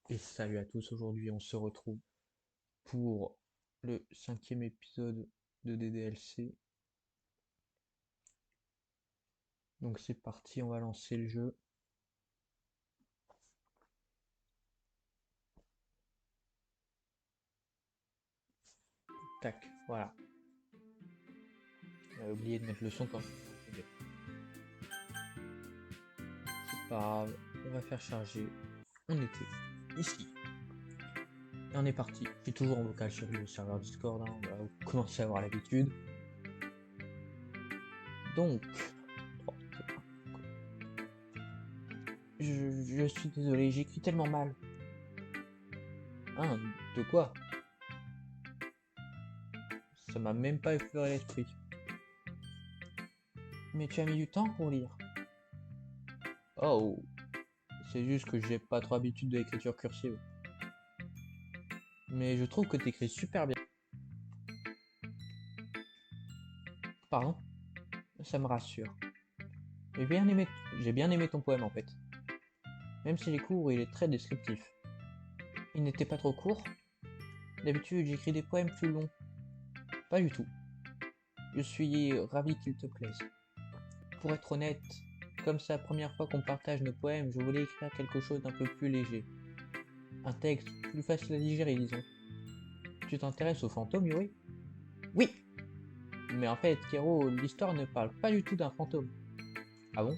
Et salut à tous, aujourd'hui on se retrouve pour le 5e épisode de DDLC. Donc c'est parti, on va lancer le jeu. Tac, voilà. J'avais oublié de mettre le son quand même. C'est pas grave, on va faire charger. On était ici. Et on est parti. Je suis toujours en vocal sur le serveur Discord, hein, voilà, vous commencez à avoir l'habitude. Donc, je suis désolé, j'écris tellement mal. Hein, de quoi? Ça m'a même pas effleuré l'esprit. Mais tu as mis du temps pour lire. Oh, c'est juste que j'ai pas trop habitude de l'écriture cursive. Mais je trouve que t'écris super bien. Pardon? Ça me rassure. J'ai bien aimé ton poème en fait. Même s'il est court, il est très descriptif. Il n'était pas trop court? D'habitude, j'écris des poèmes plus longs. Pas du tout. Je suis ravi qu'il te plaise. Pour être honnête, comme c'est la première fois qu'on partage nos poèmes, je voulais écrire quelque chose d'un peu plus léger. Un texte plus facile à digérer, disons. Tu t'intéresses aux fantômes, Yuri? Oui! Mais en fait, Kero, l'histoire ne parle pas du tout d'un fantôme. Ah bon?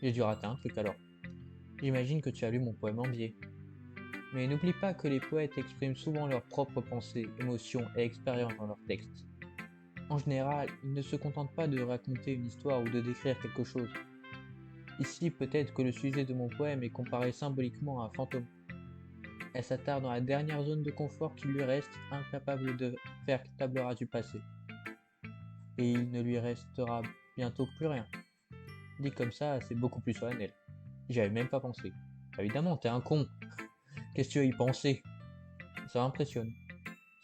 J'ai dû rater un truc alors. J'imagine que tu as lu mon poème en biais. Mais n'oublie pas que les poètes expriment souvent leurs propres pensées, émotions et expériences dans leurs textes. En général, ils ne se contentent pas de raconter une histoire ou de décrire quelque chose. Ici, peut-être que le sujet de mon poème est comparé symboliquement à un fantôme. Elle s'attarde dans la dernière zone de confort qui lui reste, incapable de faire table rase du passé. Et il ne lui restera bientôt plus rien. Dit comme ça, c'est beaucoup plus solennel. J'y avais même pas pensé. Évidemment, t'es un con. Qu'est-ce que tu veux y penser? Ça m'impressionne.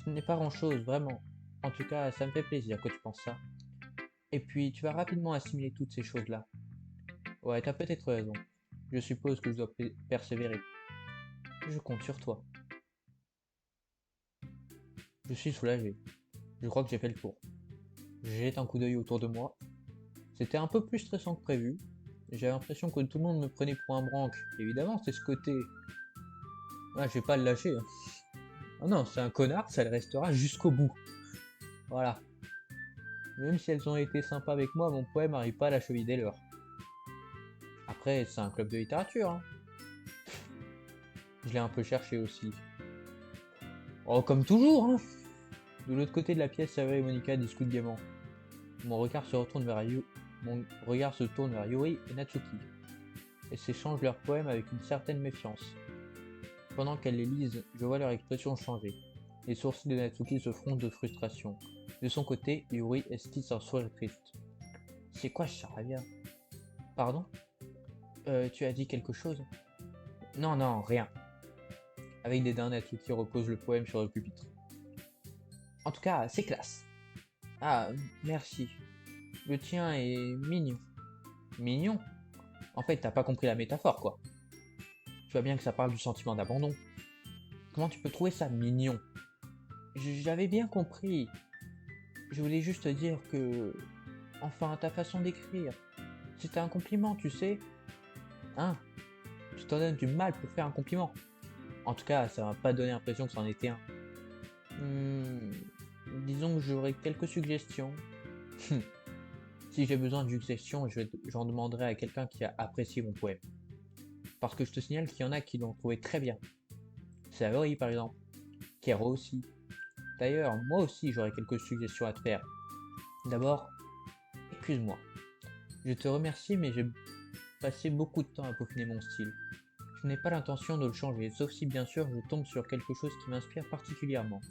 Ce n'est pas grand-chose, vraiment. En tout cas, ça me fait plaisir que tu penses ça. Et puis, tu vas rapidement assimiler toutes ces choses-là. Ouais, t'as peut-être raison. Je suppose que je dois persévérer. Je compte sur toi. Je suis soulagé. Je crois que j'ai fait le tour. Je jette un coup d'œil autour de moi. C'était un peu plus stressant que prévu. J'avais l'impression que tout le monde me prenait pour un branque. Évidemment, c'est ce côté. Ah, je vais pas le lâcher, hein. Oh non, c'est un connard, ça le restera jusqu'au bout. Voilà. Même si elles ont été sympas avec moi, mon poème n'arrive pas à la cheville des leurs. Après, c'est un club de littérature, hein. Je l'ai un peu cherché aussi. Oh, comme toujours, hein. De l'autre côté de la pièce, Sava et Monica discutent gaiement. Mon regard se tourne vers Yuri et Natsuki, et s'échangent leurs poèmes avec une certaine méfiance. Pendant qu'elles les lisent, je vois leur expression changer. Les sourcils de Natsuki se froncent de frustration. De son côté, Yuri esquisse un sourire triste. C'est quoi ce charabia? Pardon? Tu as dit quelque chose? Non, non, rien. Avec des dents, Natsuki repose le poème sur le pupitre. En tout cas, c'est classe. Ah, merci. Le tien est mignon. Mignon? En fait, t'as pas compris la métaphore, quoi. Tu vois bien que ça parle du sentiment d'abandon. Comment tu peux trouver ça mignon? J'avais bien compris. Je voulais juste dire que... Enfin, ta façon d'écrire. C'était un compliment, tu sais. Hein? Tu t'en donnes du mal pour faire un compliment. En tout cas, ça m'a pas donné l'impression que c'en était un. Hmm, disons que j'aurais quelques suggestions. Si j'ai besoin de suggestions, j'en demanderai à quelqu'un qui a apprécié mon poème. Parce que je te signale qu'il y en a qui l'ont trouvé très bien. Saori par exemple. Kero aussi. D'ailleurs, moi aussi j'aurais quelques suggestions à te faire. D'abord, excuse-moi. Je te remercie mais j'ai passé beaucoup de temps à peaufiner mon style. Je n'ai pas l'intention de le changer, sauf si bien sûr je tombe sur quelque chose qui m'inspire particulièrement.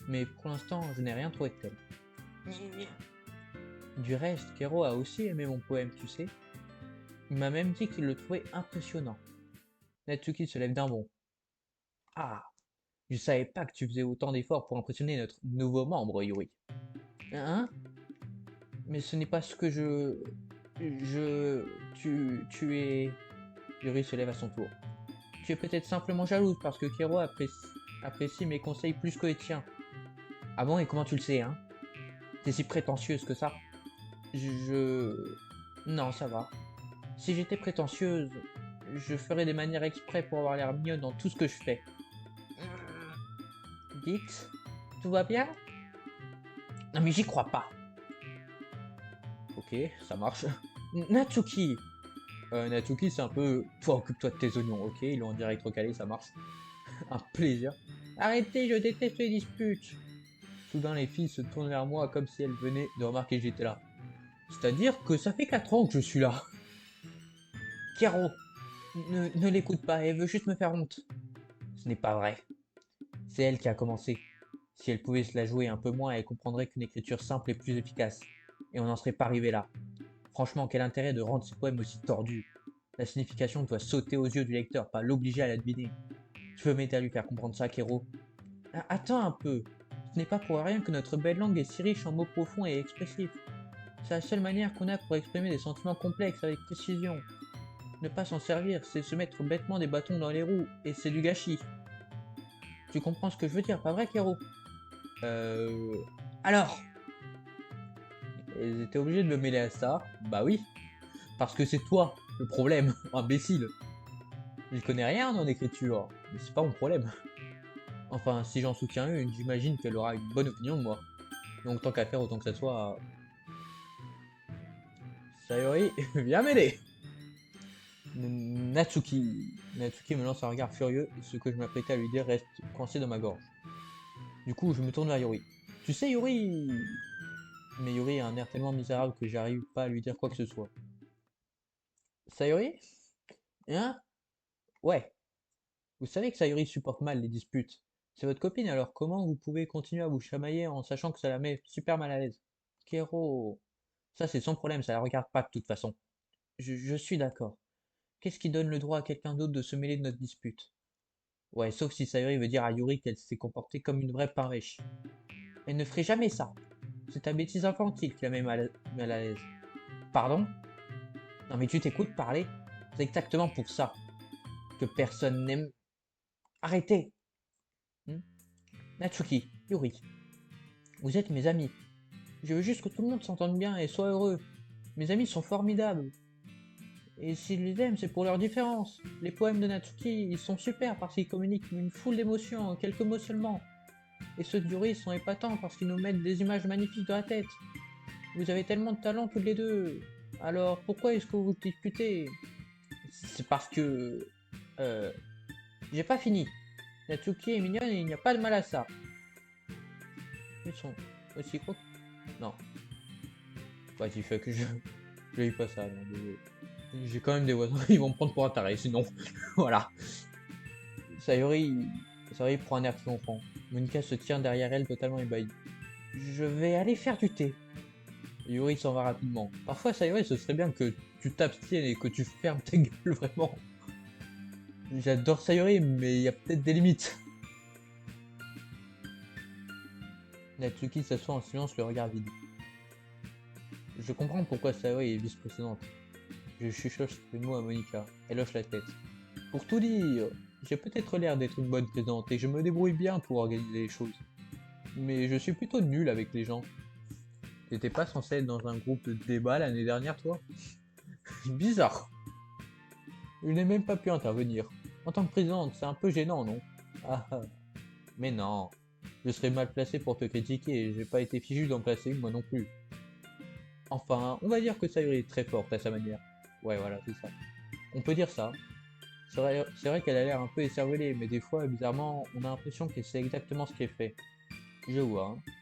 Mais pour l'instant, je n'ai rien trouvé de tel. Du reste, Kero a aussi aimé mon poème, tu sais. Il m'a même dit qu'il le trouvait impressionnant. Natsuki se lève d'un bond. Ah, je savais pas que tu faisais autant d'efforts pour impressionner notre nouveau membre, Yuri. Hein? Mais ce n'est pas ce que je... Tu es... Yuri se lève à son tour. Tu es peut-être simplement jalouse parce que Kero apprécie mes conseils plus que les tiens. Ah bon, et comment tu le sais, hein? T'es si prétentieuse que ça? Je... Non, ça va. Si j'étais prétentieuse, je ferais des manières exprès pour avoir l'air mieux dans tout ce que je fais. Dites, tout va bien? Non mais j'y crois pas. Ok, ça marche. Natsuki! Natsuki, c'est un peu... Toi, occupe-toi de tes oignons, ok? Ils l'ont en direct recalé, ça marche. Un plaisir. Arrêtez, je déteste les disputes! Soudain, les filles se tournent vers moi comme si elles venaient de remarquer que j'étais là. C'est-à-dire que ça fait 4 ans que je suis là. Kero, ne l'écoute pas, elle veut juste me faire honte. Ce n'est pas vrai. C'est elle qui a commencé. Si elle pouvait se la jouer un peu moins, elle comprendrait qu'une écriture simple est plus efficace. Et on n'en serait pas arrivé là. Franchement, quel intérêt de rendre ces poèmes aussi tordus? La signification doit sauter aux yeux du lecteur, pas l'obliger à la deviner. Tu veux m'aider à lui faire comprendre ça, Kero? Attends un peu. Ce n'est pas pour rien que notre belle langue est si riche en mots profonds et expressifs. C'est la seule manière qu'on a pour exprimer des sentiments complexes avec précision. Ne pas s'en servir, c'est se mettre bêtement des bâtons dans les roues, et c'est du gâchis. Tu comprends ce que je veux dire, pas vrai, Kero? Euh... Alors, ils étaient obligés de me mêler à ça. Bah oui, parce que c'est toi le problème, imbécile. Je connais rien en écriture, mais c'est pas mon problème. Enfin, si j'en soutiens une, j'imagine qu'elle aura une bonne opinion de moi. Donc tant qu'à faire, autant que ça soit... Sayori, viens m'aider! Natsuki. Natsuki me lance un regard furieux, et ce que je m'apprêtais à lui dire reste coincé dans ma gorge. Du coup, je me tourne vers Yuri. Tu sais, Yuri... Mais Yuri a un air tellement misérable que j'arrive pas à lui dire quoi que ce soit. Sayori? Hein? Ouais. Vous savez que Sayori supporte mal les disputes. C'est votre copine, alors comment vous pouvez continuer à vous chamailler en sachant que ça la met super mal à l'aise? Kero... Ça c'est son problème, ça la regarde pas de toute façon. Je suis d'accord. Qu'est-ce qui donne le droit à quelqu'un d'autre de se mêler de notre dispute? Ouais, sauf si Sayori veut dire à Yuri qu'elle s'est comportée comme une vraie parvêche. Elle ne ferait jamais ça. C'est ta bêtise infantile qui la met mal à l'aise. Pardon? Non mais tu t'écoutes parler? C'est exactement pour ça que personne n'aime... Arrêtez! Hmm. Natsuki, Yuri, vous êtes mes amis. Je veux juste que tout le monde s'entende bien et soit heureux. Mes amis sont formidables. Et s'ils les aiment, c'est pour leurs différences. Les poèmes de Natsuki, ils sont super parce qu'ils communiquent une foule d'émotions en quelques mots seulement. Et ceux de Yuri sont épatants parce qu'ils nous mettent des images magnifiques dans la tête. Vous avez tellement de talent toutes les deux. Alors pourquoi est-ce que vous disputez? C'est parce que... Euh... J'ai pas fini. Natsuki est mignonne et il n'y a pas de mal à ça. Ils sont aussi gros. Non. Ouais, il fait que je lis pas ça. J'ai quand même des voisins, ils vont me prendre pour un taré, sinon. Voilà. Sayori... Sayori prend un air triomphant. Monika se tient derrière elle totalement ébahie. Je vais aller faire du thé. Yuri s'en va rapidement. Parfois, Sayori, ce serait bien que tu t'abstiennes et que tu fermes ta gueule, vraiment. J'adore Sayori, mais il y a peut-être des limites. Natsuki s'assoit en silence, le regard vide. Je comprends pourquoi Sayori est vice-précédente. Je chuchote les mots à Monika. Elle hoche la tête. Pour tout dire, j'ai peut-être l'air d'être une bonne présidente et je me débrouille bien pour organiser les choses. Mais je suis plutôt nul avec les gens. T'étais pas censé être dans un groupe de débat l'année dernière, toi? Bizarre. Je n'ai même pas pu intervenir. En tant que présidente, c'est un peu gênant, non? Ah, ah. Mais non. Je serais mal placé pour te critiquer et j'ai pas été fichu d'en placer une moi non plus. Enfin, on va dire que Sayuri est très forte à sa manière. Ouais, voilà, c'est ça. On peut dire ça. C'est vrai qu'elle a l'air un peu écervelée, mais des fois, bizarrement, on a l'impression qu'elle sait exactement ce qu'elle fait. Je vois. Hein.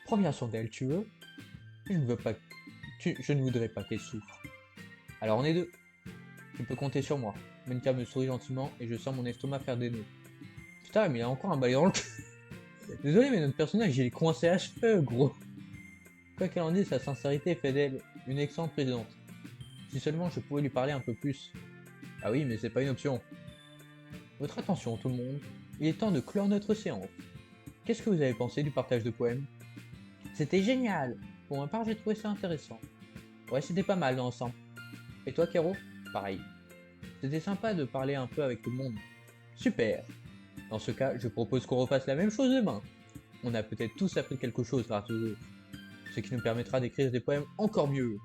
Prends bien soin d'elle, tu veux? Je ne veux pas... Je ne voudrais pas qu'elle souffre. Alors on est deux. Tu peux compter sur moi. Monica me sourit gentiment et je sens mon estomac faire des nœuds. Putain, mais il a encore un balai dans le cul. Désolé, mais notre personnage, il est coincé à cheveux, gros. Quoi qu'elle en dise, sa sincérité fait d'elle une excellente présidente. Si seulement je pouvais lui parler un peu plus. Ah oui, mais c'est pas une option. Votre attention, tout le monde. Il est temps de clore notre séance. Qu'est-ce que vous avez pensé du partage de poèmes? C'était génial. Pour ma part, j'ai trouvé ça intéressant. Ouais, c'était pas mal dans l'ensemble. Et toi, Kero? Pareil. C'était sympa de parler un peu avec tout le monde. Super. Dans ce cas, je propose qu'on refasse la même chose demain. On a peut-être tous appris quelque chose grâce aux autres, ce qui nous permettra d'écrire des poèmes encore mieux.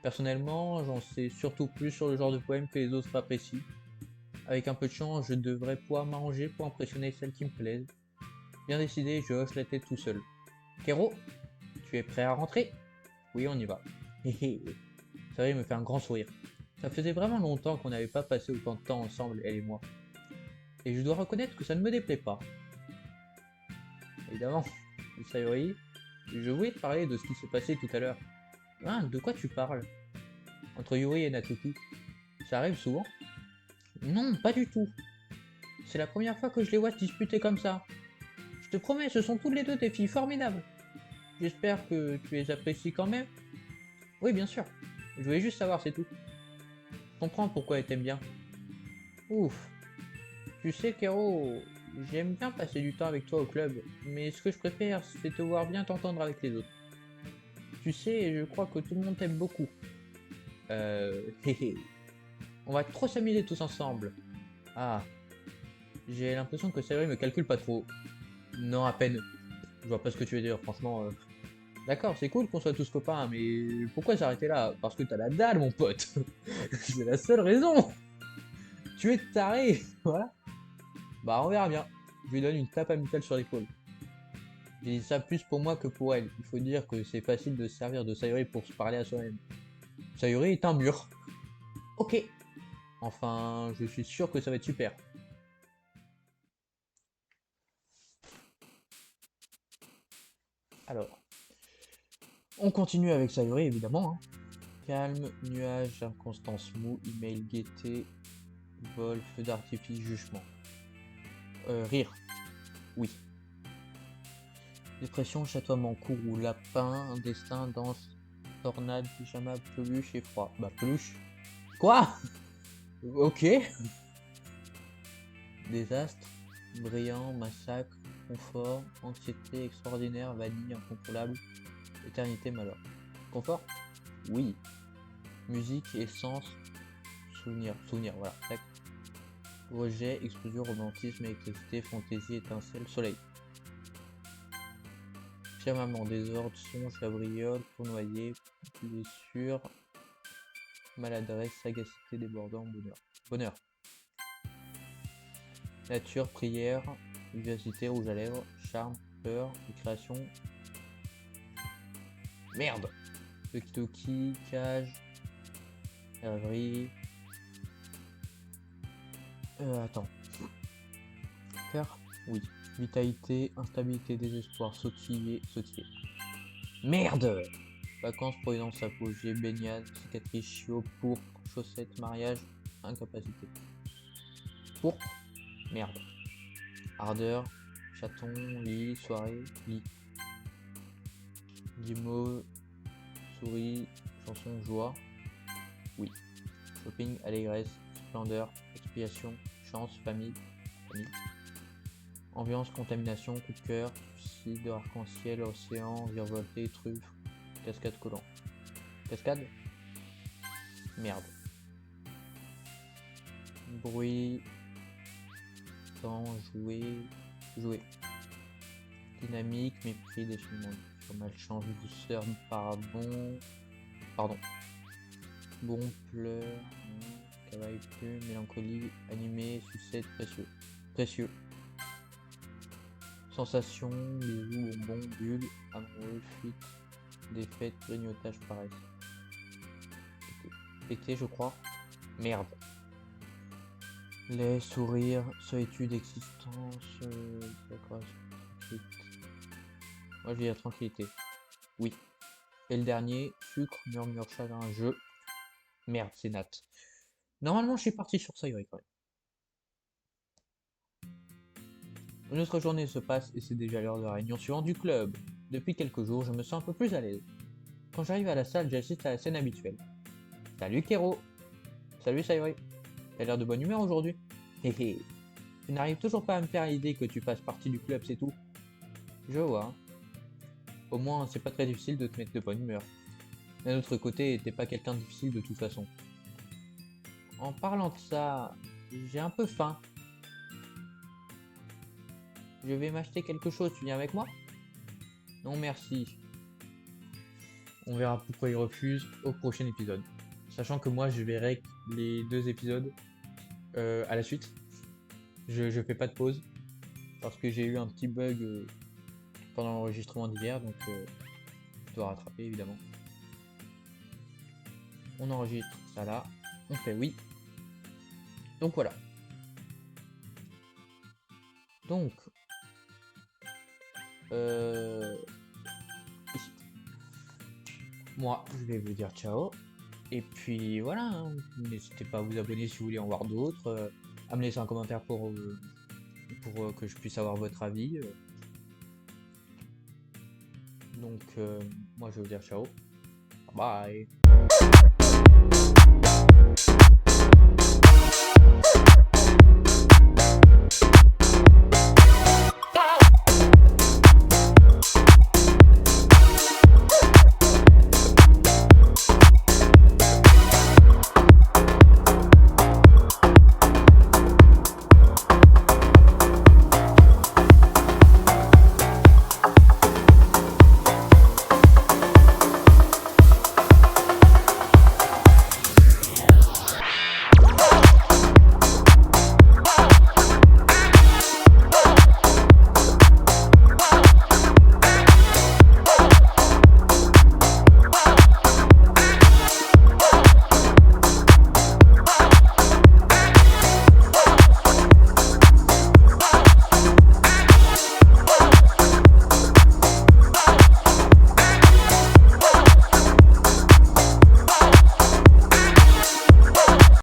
Personnellement, j'en sais surtout plus sur le genre de poème que les autres apprécient. Avec un peu de chance, je devrais pouvoir m'arranger pour impressionner celles qui me plaisent. Bien décidé, je hoche la tête tout seul. Kero, tu es prêt à rentrer? Oui, on y va. Héhé. Ça me fait un grand sourire. Ça faisait vraiment longtemps qu'on n'avait pas passé autant de temps ensemble, elle et moi. Et je dois reconnaître que ça ne me déplaît pas. Évidemment, Sayori, je voulais te parler de ce qui s'est passé tout à l'heure. Ah, de quoi tu parles? Entre Yuri et Natsuki. Ça arrive souvent? Non, pas du tout. C'est la première fois que je les vois se disputer comme ça. Je te promets, ce sont toutes les deux des filles formidables. J'espère que tu les apprécies quand même. Oui, bien sûr. Je voulais juste savoir, c'est tout. Je comprends pourquoi elles t'aiment bien. Ouf. Tu sais, Kero, j'aime bien passer du temps avec toi au club, mais ce que je préfère, c'est te voir bien t'entendre avec les autres. Tu sais, je crois que tout le monde t'aime beaucoup. Héhé. On va trop s'amuser tous ensemble. Ah, j'ai l'impression que Sayori me calcule pas trop. Non, à peine. Je vois pas ce que tu veux dire, franchement. D'accord, c'est cool qu'on soit tous copains, mais pourquoi s'arrêter là? Parce que t'as la dalle, mon pote. C'est la seule raison. Tu es taré, voilà. Bah, on verra bien. Je lui donne une tape amicale sur l'épaule. J'ai dit ça plus pour moi que pour elle. Il faut dire que c'est facile de se servir de Sayori pour se parler à soi-même. Sayori est un mur. Ok. Enfin, je suis sûr que ça va être super. Alors, on continue avec Sayori évidemment. Hein. Calme, nuage, inconstance mou, email, gaieté, vol, feu d'artifice, jugement. Rire. Oui. Dépression, chatoiement, courroux, lapin, destin, danse, tornade, pyjama, peluche et froid. Bah, peluche. Quoi? Ok. Désastre, brillant, massacre, confort, anxiété, extraordinaire, vanille, incontrôlable, éternité, malheur. Confort? Oui. Musique, essence, souvenir, voilà. Tac. Rejet, explosion, romantisme, électricité, fantaisie, étincelle, soleil. Firmament, désordre, songe, cabriole, tournoyer, blessure, maladresse, sagacité, débordant, bonheur. Bonheur. Nature, prière, vivacité, rouge à lèvres, charme, peur, création. Merde! Toki, cage, rêverie. Attends. Cœur? Oui. Vitalité, instabilité, désespoir, sautiller. Merde! Vacances, providence, apogée, baignade, cicatrice, chiot, pourpre, chaussettes, mariage, incapacité. Pourpre? Merde. Ardeur, chaton, lit, soirée, lit. Guimauve, souris, chanson, joie. Oui. Shopping, allégresse, splendeur, expiation, chance, famille. Ambiance, contamination, coup de cœur, suicide, arc-en-ciel, océan, virevolté, truffe, cascade collant. Cascade? Merde. Bruit, temps, jouer. Dynamique, mépris, défilement, malchance, douceur, pardon. Bon, pleur, cavale, plume, mélancolie, animé, sucette, précieux. Sensation, bisous, bonbon, bulle, amoureux, fuite, défaite, grignotage, paresse. Pété, je crois. Merde. Les sourires, solitude, existence, décoration, tranquillité. Moi je vais dire tranquillité. Oui. Et le dernier, sucre, murmure, chagrin, jeu. Merde, c'est Nat. Normalement je suis parti sur ça, quand même. Une autre journée se passe et c'est déjà l'heure de la réunion suivante du club. Depuis quelques jours, je me sens un peu plus à l'aise. Quand j'arrive à la salle, j'assiste à la scène habituelle. Salut Kero. Salut Sayori. T'as l'air de bonne humeur aujourd'hui. Hé. Tu n'arrives toujours pas à me faire l'idée que tu fasses partie du club, c'est tout. Je vois. Au moins, c'est pas très difficile de te mettre de bonne humeur. D'un autre côté, t'es pas quelqu'un de difficile de toute façon. En parlant de ça, j'ai un peu faim. Je vais m'acheter quelque chose, tu viens avec moi? Non merci. On verra pourquoi il refuse au prochain épisode. Sachant que moi je verrai les 2 épisodes à la suite. Je fais pas de pause parce que j'ai eu un petit bug pendant l'enregistrement d'hier, donc je dois rattraper évidemment. On enregistre ça là, on fait oui. Donc voilà. Donc ici. Moi je vais vous dire ciao. Et puis voilà, hein. N'hésitez pas à vous abonner si vous voulez en voir d'autres, à me laisser un commentaire pour que je puisse avoir votre avis. Donc moi je vais vous dire ciao. Bye.